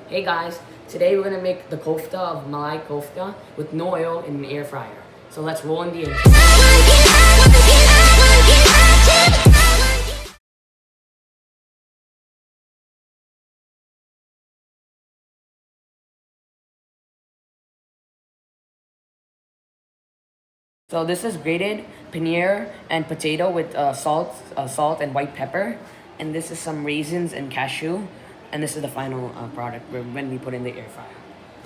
Hey guys, today we're gonna make the kofta of Malai Kofta with no oil in an air fryer. So let's roll in the intro. So this is grated paneer and potato with salt and white pepper, and this is some raisins and cashew, and this is the final product when we put in the air fryer.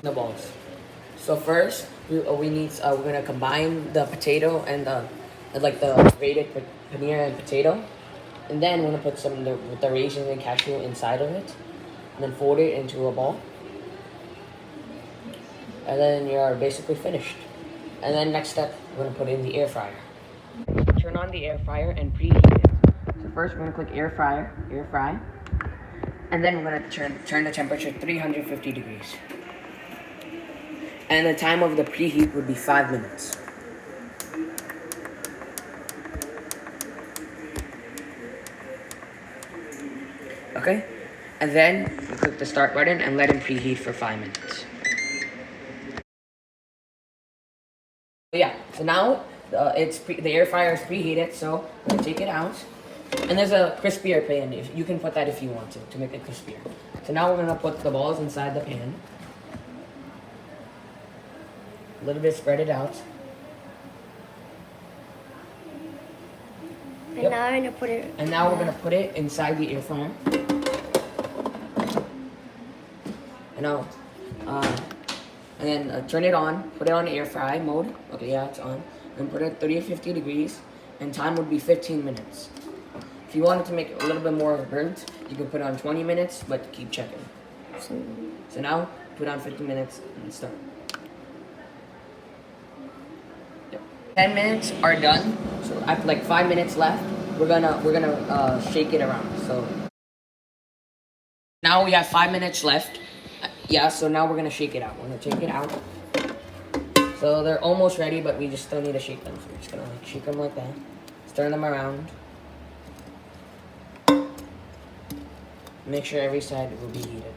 The balls. So first, we're gonna combine the potato and the grated paneer and potato, and then we're gonna put with the raisins and cashew inside of it, and then fold it into a ball, and then you're basically finished. And then next step, we're gonna put it in the air fryer. Turn on the air fryer and preheat it. So first, we're gonna click air fry, and then we're gonna turn the temperature 350 degrees. And the time of the preheat would be 5 minutes. Okay? And then you click the start button and let it preheat for 5 minutes. Yeah, so now the air fryer is preheated, so I'm gonna take it out. And there's a crispier pan. You can put that if you want to make it crispier. So now we're gonna put the balls inside the pan. A little bit spread it out. And now I'm gonna put it. And now we're gonna put it inside the air fryer. And now, and then turn it on. Put it on air fry mode. Okay, yeah, it's on. And put it at 350 degrees. And time would be 15 minutes. If you wanted to make it a little bit more burnt, you can put it on 20 minutes, but keep checking. So now, put on 50 minutes and start. 10 minutes are done. So after like 5 minutes left, we're gonna shake it around. So now we have 5 minutes left. Yeah, so now we're gonna shake it out. We're gonna take it out. So they're almost ready, but we just still need to shake them. So we're just gonna like shake them like that. Just turn them around. Make sure every side will be heated.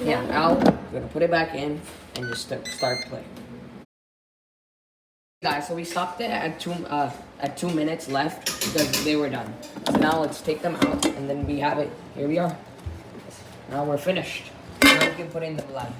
Yeah, now we're gonna put it back in and just start playing. Guys, so we stopped it at 2 minutes left because they were done. So now let's take them out, and then we have it. Here we are. Now we're finished. Now we can put in the malai.